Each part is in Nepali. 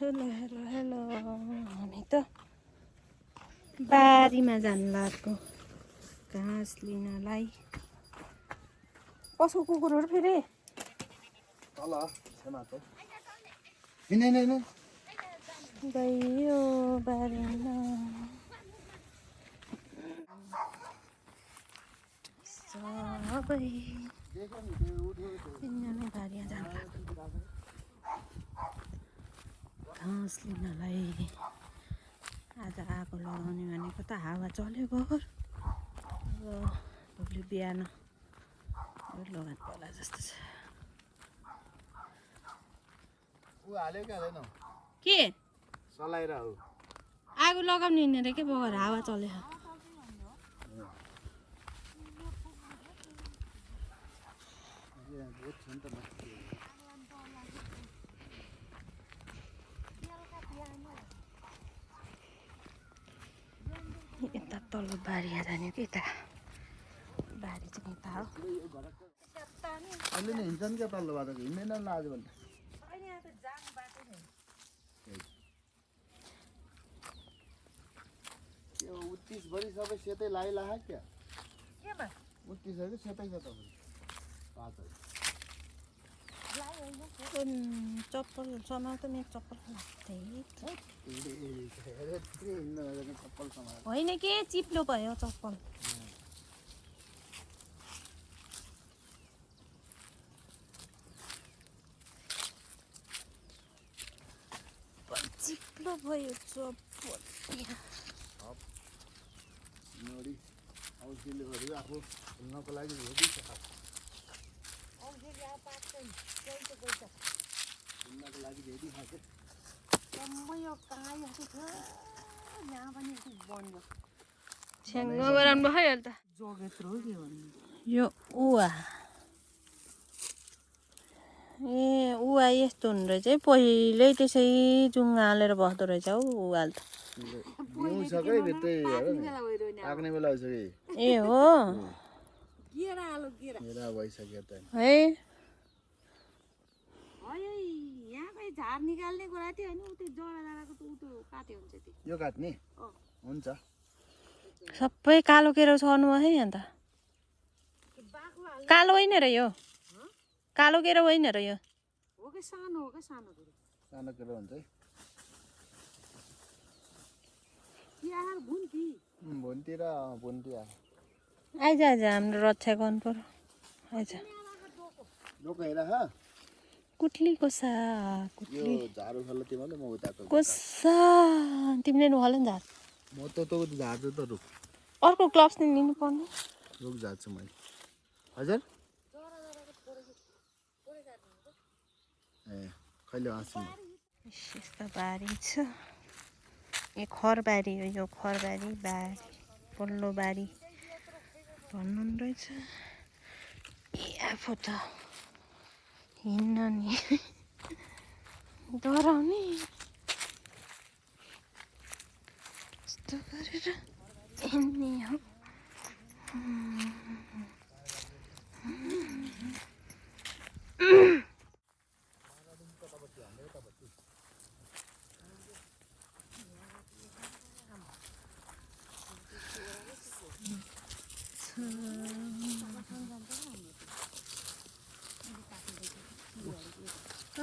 हेलो हेलो हेलो हामी त बारीमा जानु लागेको घाँस लिनलाई। कसको कुकुरहरू फेरि तल छेमाको हैन गयो बारीमा। सबै तिनजना बारीमा जानु लाग्यो घाँस लिनलाई। आज आगो लगाउने भनेको त हावा चल्यो भर। भोलि बिहान लगाउनु पर्ला जस्तो छ। उ हाल्यो कि हालेन के सलाएर हो आगो लगाउने हिँडेर के बगर हावा चल्यो। यता तल्लो बारीमा जाने कि यता बारी चाहिँ यता हो। अहिले नै हिँड्छन् क्या तल्लो बाटो हिँड्दैन आज भन्दा यो 29 भरि सबै सेतै लागिला क्या केमा 29 सेतै छ त चप्पल समाउँदा मेरो चप्पल होइन के चिप्लो भयो चप्पल। चिप्लो भयो चप्पल। औषधीहरू आफू हिँड्नको लागि रेडी छ हिँड्नको लागि रेडी खाएको छ्याङ्ग गराउनु भयो अहिले त यो उवा ए उवा यस्तो हुने रहेछ है। पहिल्यै त्यसै जुङ्गा हालेर बस्दो रहेछ हौ उवाल त। भित्रै पाक्ने बेला भइसक्यो ए हो केरा भइसक्यो त है। झार निकाल्ने कुरा थियो हैन उतै जरा जराको त उतो काट्यो हुन्छ त्यो यो काट्ने हुन्छ सबै कालो केरो छर्नु है अन्त। कालो होइन र यो कालो केरो होइन र यो हो कि सानो केरो सानो केरो हुन्छ है यार भुन्ती भुन्ती र भुन्ती आइज आइज हाम्रो रक्षा गर्नु पर्यो। आइज लोक हेर ह कुट्लीको सा यो कुट्ली झाडु खल्ल तिमीले म उताको कोसा तिमीले नुहाल नि झार म त झार्छु त रुख अर्को ग्लोभ्स नि लिनु पर्ने। रुख झार्छु मैले हजुर ए कहिले आउँछु यस्तो बारी छ। यो खरबारी हो यो खरबारी बारी पल्लो बारी भन्नु रहेछ। ए आफू त हिँड्न नि डराउने यस्तो गरेर हिँड्ने हो।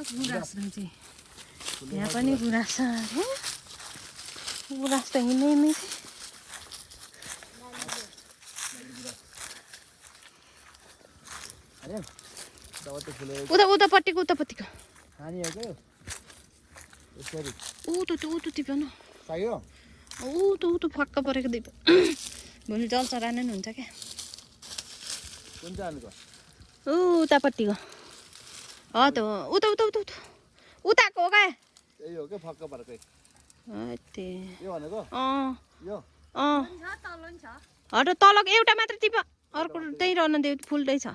गुराँस रहेछ यहाँ पनि गुराँस छ अरे। गुराँस त हिँड्ने अरे उता उतापट्टिको उतापट्टिको खानी हो के यसरी ऊ टिप्यो न चाहियो ऊ फक्क परेको दिप भोलि जल चराने नि हुन्छ क्या। कुन चाहिँ हाल्नुको उतापट्टिको हो त उता उताको हो क्या यही हो के फक्क परेकै त्यही यो भनेको यो तल नि छ हट तलको एउटा मात्र टिप अर्को त्यही रहन देऊ फुल्दै छ।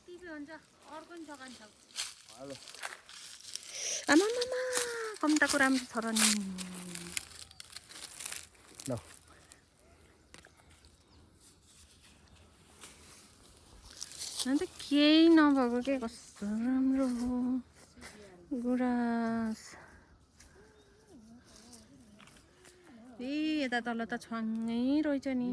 टिप्यो हुन्छ अर्को नि सकान छ हेलो आमा कम्ताको राम्रो छ र नि ल अन्त केही नभएको के कस्तो राम्रो हो गुराँस। यता तल त छङ्गै रहेछ नि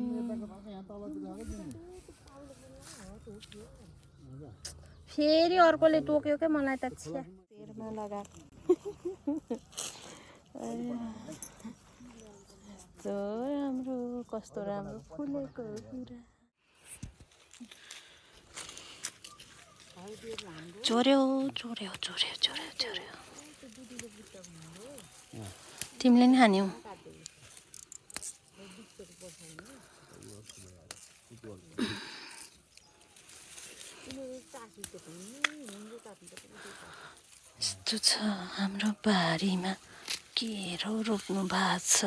फेरि अर्कोले टोक्यो क्या मलाई त छ्या तेरमा लगाएको कस्तो राम्रो कस्तो राम्रो फुलेको कुरा चोर्यो चोर्यो चोर्यो चोर्यो चोर्यो तिमीले नि खान्यौ यस्तो छ हाम्रो बारीमा के रोप्नु भएको छ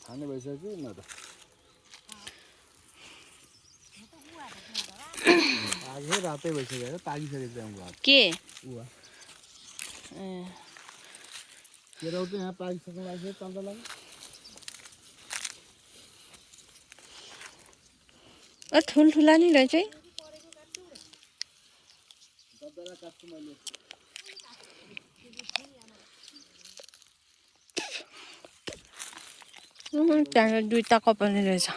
खाने भइसक्यो न त आगे रातै भइसक्यो पाकिसकेको त्यहाँ के केराउ त यहाँ पाकिसक्नु लाग्यो तन्त लाग्यो ठुल्ठुला नि रहेछ है त्यहाँ दुईटा कपाली रहेछ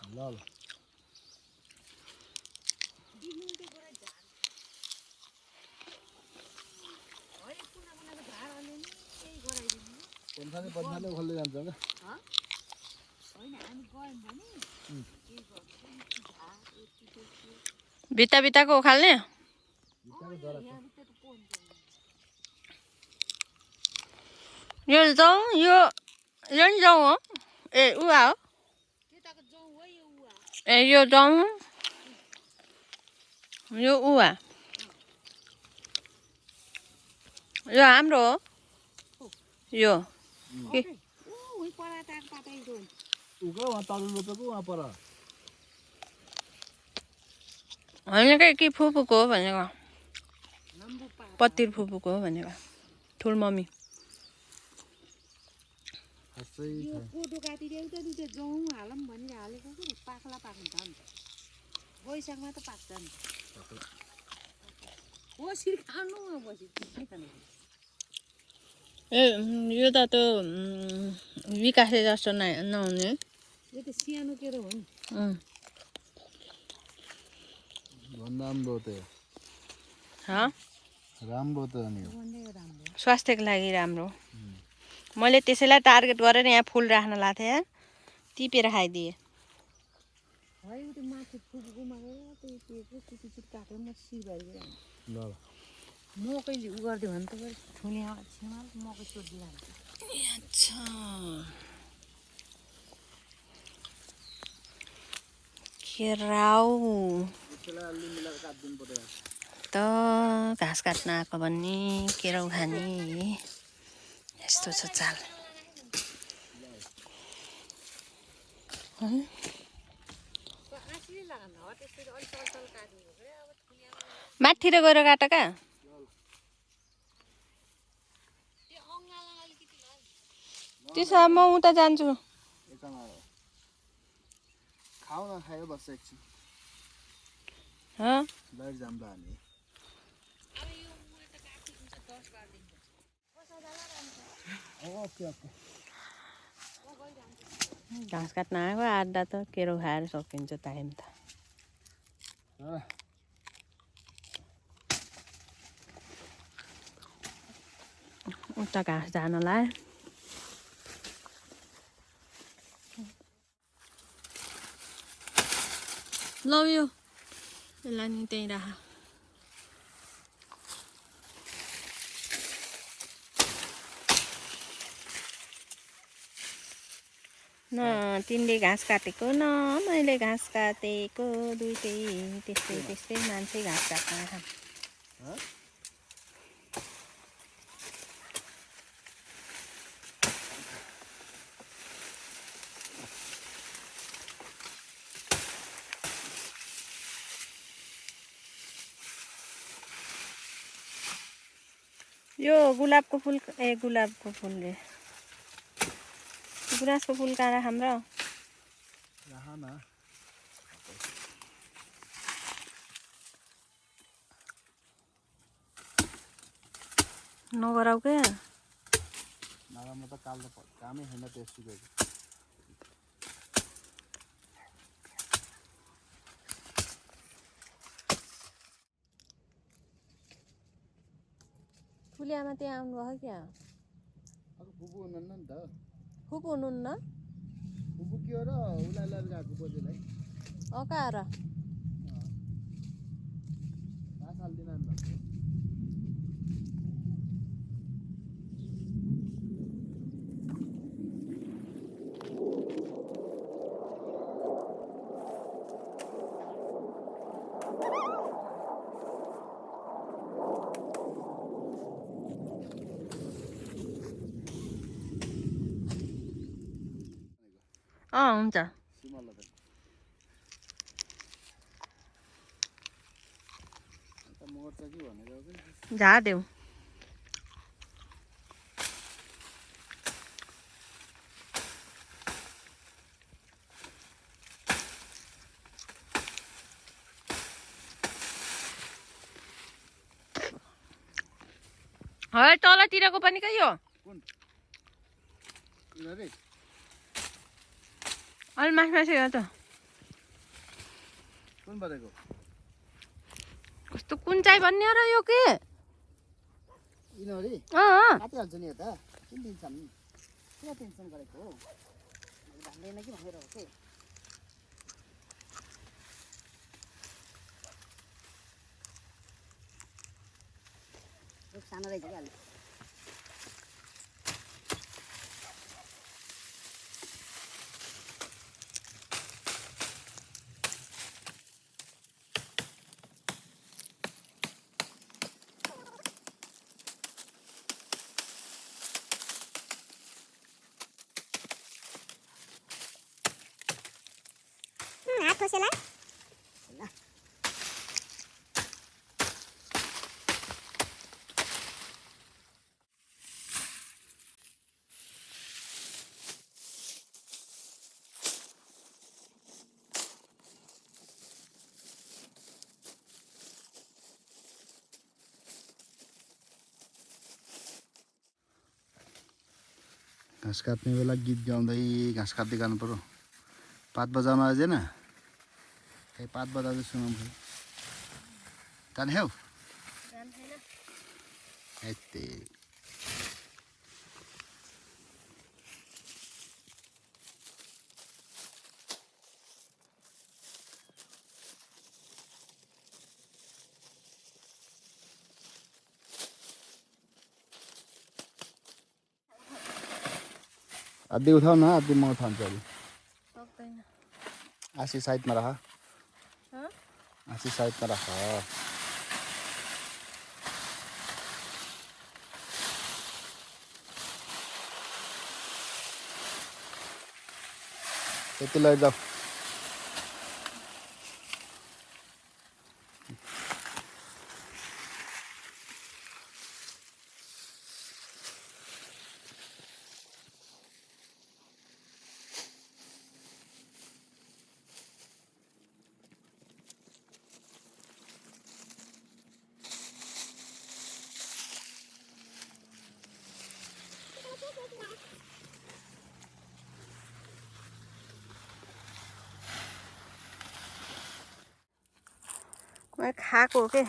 ल ल पन्थाले खोल्दै जान्छ क्या भित्ता भित्ताको उखाल्ने यो जाउँ यो नि जाउँ हो ए उहाँ हो ए यो जाउँ यो उहाँ यो हाम्रो हो यो के उहाँ तल रोपेको उहाँ पर होइन के फुपूको हो भनेको पत्तिर फुपूको हो भनेको ठुल मम्मी कोदो काटिदियो त दुईटा जौँ हालौँ भनेर हालेको कि पाक्ला पाक्नु नि बैशाखमा त पाक्छ नि बसी खानु बसी ए यो त विकासे जस्तो नहुने यो त सानो केरो हो नि राम्रो त राम्रो त नि स्वास्थ्यको लागि राम्रो मैले त्यसैलाई टार्गेट गरेर यहाँ फुल राख्न लाएको थिएँ टिपेर खाइदिएँ मकैले उ गरिदियो भने त ठुले छेउमा मकै सोधिरहन्छ अच्छा केराउ त घाँस काट्न आएको भन्ने केराउ खाने यस्तो छ चाल माथितिर गएर काट क्या त्यसो म उता जान्छु खाऊ न खायो बस एकछिन बाहिर जाऊँ त हामी ओके ओके घाँस काट्न आएको आधा त केरो खाएर सकिन्छ टाइम त उता घाँस जानुलाई ल यो यसलाई नि त्यहीँ राख न तिमीले घाँस काटेको न मैले घाँस काटेको दुइटै त्यस्तै त्यस्तै मान्छे घाँस काट्न आँखा यो गुलाबको फुल ए गुलाबको फुलले गुराँसको फुल कहाँ राखौँ र? यहाँ न नगराउ क्या नराम्रो त काल त कामै छैन त्यसको। ठुली आमा त्यहाँ आउनुभयो क्या? अब फुपू हुनुहुन्न नि त। फुपू हुनुहुन्न? फुपू के हो र उसलाई लिएर गएको बोजूलाई। कहाँ र? घाँस हाल्दिन नि त। हुन्छ। सिमल त मर्छ कि भनेर झादेऊ है तलतिरको पनि के हो? कुन यिनीहरु अलि मासु हो त। कुन बरेको? कस्तो कुन चाहिँ भन्ने हो र यो के? यिनीहरु अँ काटिहाल्छु नि यता। किन टेन्सन किन टेन्सन गरेको हो? भन्दैन कि भनेर हो के? सानो रहेछ क्या। हात खोसेला घाँस काट्ने बेला गीत गाउँदै घाँस काट्दै गानु पर्यो। पात बजाउन आएन? खै पात बजाउँदै सुनाउँ खै। जाने हौ? यति आधी उठाउ न, आधी म उठाउँछु अलि। सक्दैन। आशी साइडमा राख। आशी साइडमा राख। यति लैजाऊ। मैले खाएको हो के?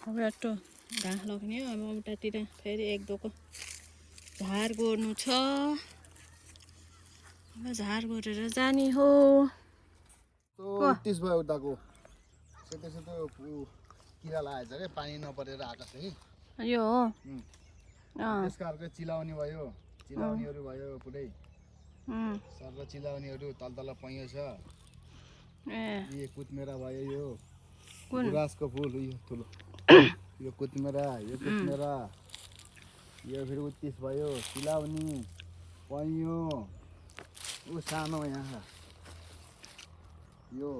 अब यस्तो घाँस लग्ने अब उतातिर फेरि एक दोको झार गोड्नु छ। अब झार गोडेर जाने हो। उत्तिस भयो उताको सेतो सेतो किरा लागेछ रे, पानी नपरेर आएको छ कि यो हो। त्यसको अर्को चिलाउने भयो, चिलाउनेहरू भयो पुरै। सर चिलाउनेहरू तल तल पैयो छ ए यो कुतमेरा भयो यो कुन गुराँसको फुल यो ठुलो यो कुतमेरा यो फेरि उत्तिस भयो चिलाउने पैयो ऊ सानो यहाँ यो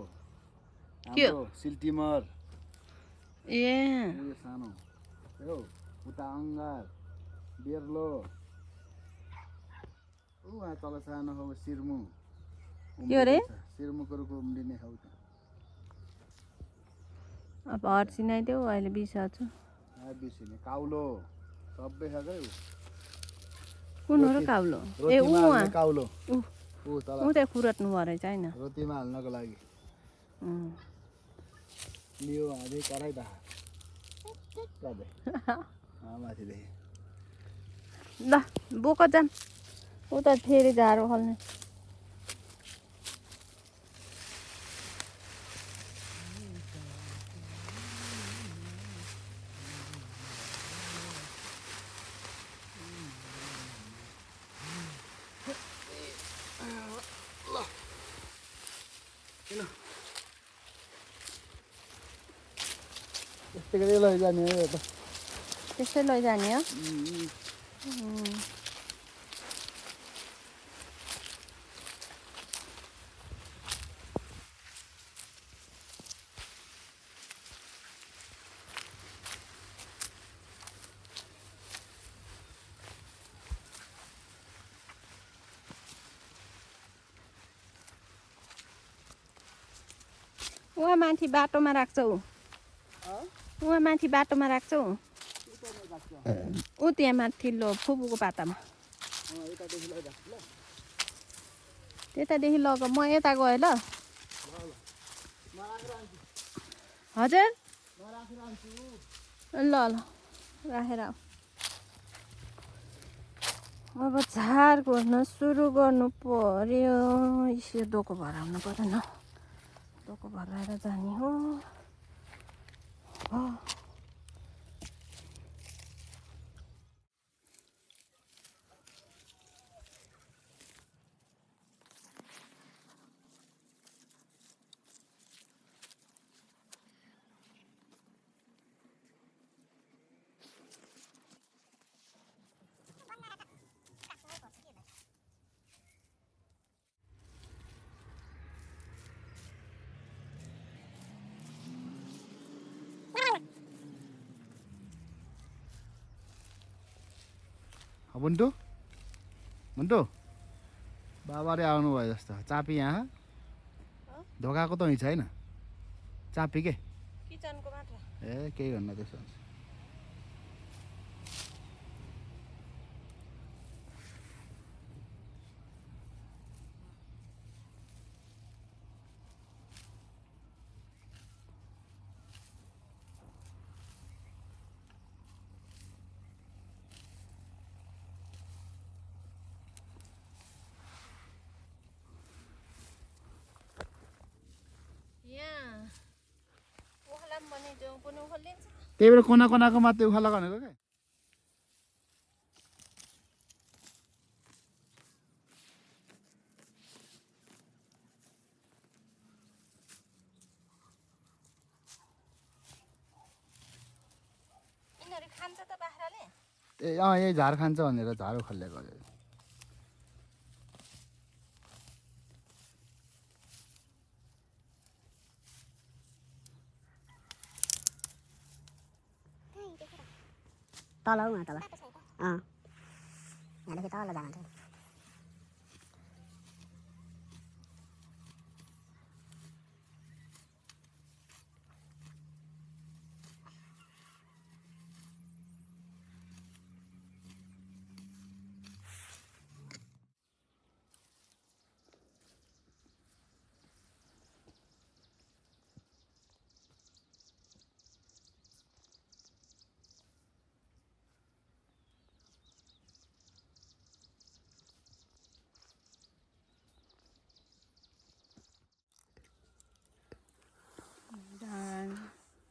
हाम्रो सिल्टिमर ए यो सानो यो उता अङ्गार बेर्लो ऊ यहाँ तल सानो हो सिर्मु के रे सिर्मुको रुख उम्रिने हौ त अब हर्सिनाइदेऊ अहिले बिर्सछु बिर्सिने काउलो सबै छ क्या कुन हो र काउलो ए ऊ काउलो ऊ त्यहाँ कुरट्नु भयो रहेछ होइन रोटीमा हाल्नको लागि लियो हाले कराइ त माथिदेखि ल बोक जाम उता फेरि झारो खल्ने यस्तै गरी लैजाने हो त त्यसै लैजाने हो उहाँ माथि बाटोमा राख्छौ उहाँ माथि बाटोमा राख्छौ ऊ त्यहाँ माथिल्लो फुपूको पातामा त्यतादेखि लग म यता गएँ ल हजुर ल ल राखेर आऊ अब झार गर्न सुरु गर्नु पर्यो यसो डोको भराउनु पर्दैन डोको भराएर जाने हो मुन्टु मुन्टु बाबाले आउनुभयो जस्तो चापी यहाँ ढोकाको त हिँड्छ होइन चापी के किचनको मात्र ए केही गर्नु त्यसो हुन्छ त्यही भएर कुना कुनाको मात्रै उखाला भनेको क्या ए यही झार खान्छ भनेर झार उखालेको तल हौ तल यहाँदेखि तल जान्छ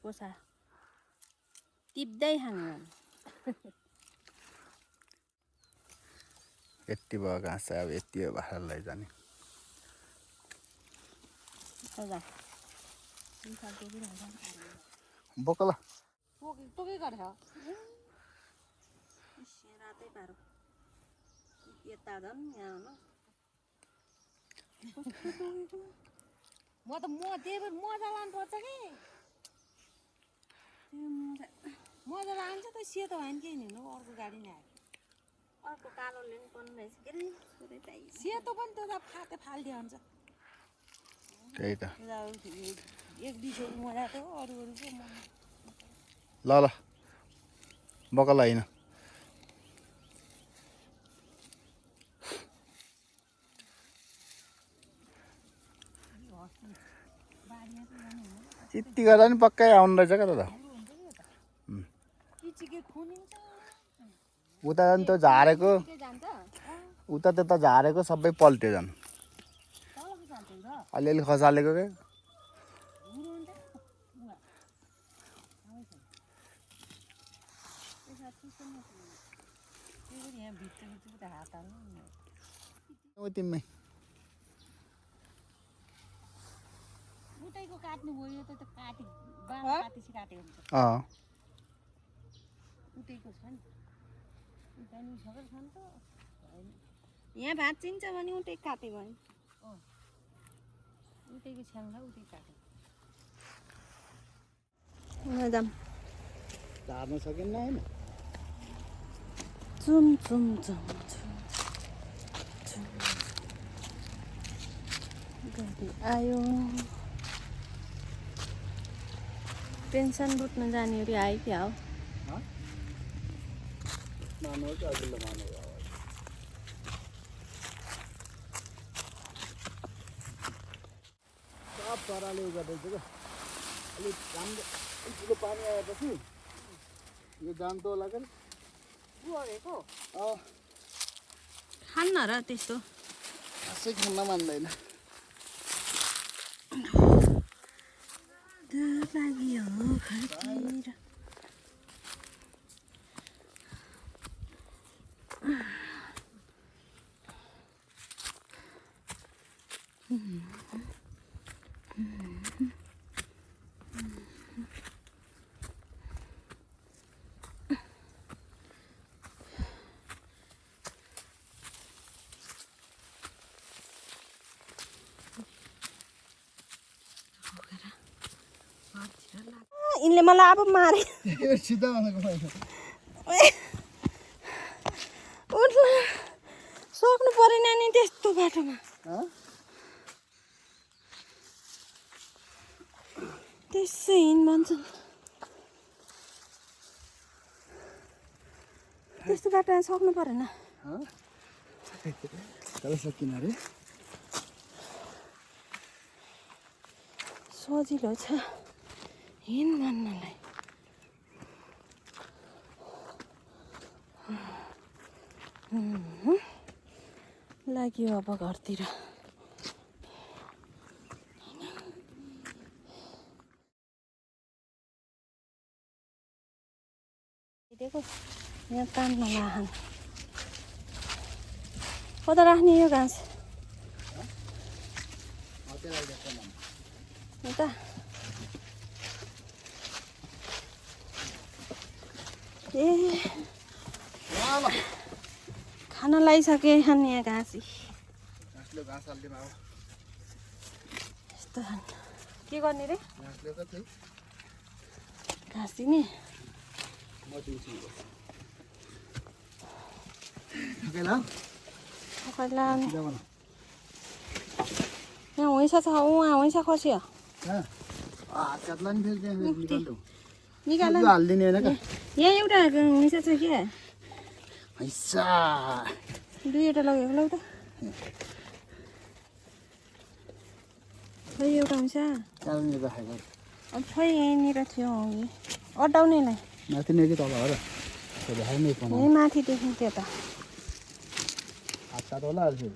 कोसा टिप्दै खानु यति भयो घाँस चाहिँ अब यति हो बाख्रा लैजाने बोकला टोकै गरेछ रातै पारो यता झन् यहाँ म त्यही भएर मजा लानुपर्छ कि मजा लान्छ त सेतो होइन केही हिँड्नु अर्को गाडी नै आयो अर्को कालो लिनु पर्ने रहेछ के अरे सेतो पनि त फाटे फाल्दियो हुन्छ त्यही त एक दुई सौ मजा त हो अरू पो ल ल बोकला होइन यति गर्दा नि पक्कै आउनु रहेछ क्या त उता झन् त्यो झारेको उता त्यता झारेको सबै पल्ट्यो झन् अलिअलि खसालेको क्या तिमी उतैको काट्नु गयो त काटी काटेपछि काट्यो हुन्छ उतैको छ नि उता नि सबै छ नि त यहाँ भात चिन्छ भने उतै काटे भयो उतैको छ्याङ्गा उतै काट्यो जाम झार्न सकिन्न होइन चुम चुम चुम गाडी आयो पेन्सन बुट्न जाने अरे आयो क्या हो सब चराले गर्दैछ क्या अलिक राम्रो ठुलो पानी आएपछि यो जान्छ होला क्या बुहारेको खान्न र त्यस्तो खासै खान मान्दैन लाग्यो खर्केर यिनले मलाई अब मारे सिधा भनेको उठ्न सक्नु परेन नि त्यस्तो बाटोमा त्यसै हिँड भन्छन् त्यस्तो बाटोमा सक्नु परेन सकिन अरे सजिलो छ हिँड भन्नलाई लाग्यो अब घरतिर देखो यहाँ तान्न लाहन कता राख्ने यो घाँस यता ए खाना लगाइसके खाने यहाँ घाँसी यस्तो के गर्ने रे घाँस दिने यहाँ हुइसा छ उहाँ हुइसा खस्यो निकाल हालिदिने होइन यहाँ एउटा हुइसा छ क्या हैसा दुईवटा लगेको लौ त खै एउटा हुन्छ अब खै यहीँनिर थियो अघि अड्डाउनेलाई माथि नै कि तल हो र यहीँ माथिदेखि त्यो त हात होला अहिले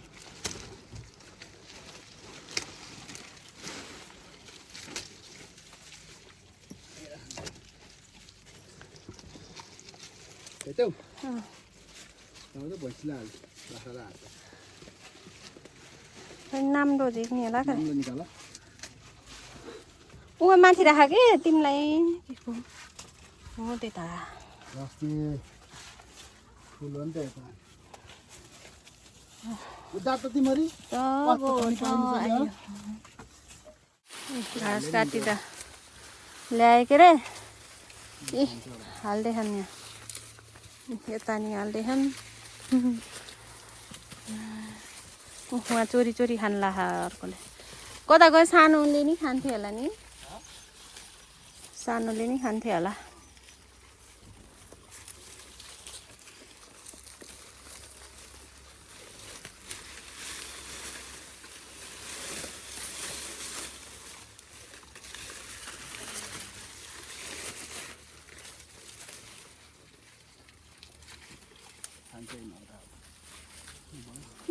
भैँसीलाई हाल्छ खै नाम्रो झिक्ने होला खै राम्रो निकाल उहाँ माथि राख कि तिमीलाई हो त्यता अस्ति फुल हो नि त यता उता त तिमीहरु घाँस काटिँदा ल्याए के रे ए हाल्दै खान् यहाँ यता नि हाल्दै खान् उहाँ चोरी चोरी खान्ला अर्कोले कता गयो सानोले नि खान्थ्यो होला नि सानोले नि खान्थ्यो होला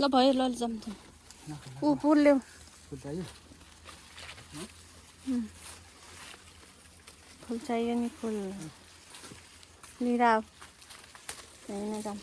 ल भयो ल जाऊँ ऊ फुल ल्याऊ फुल चाहियो नि फुल लिएर आऊ होइन जाऊँ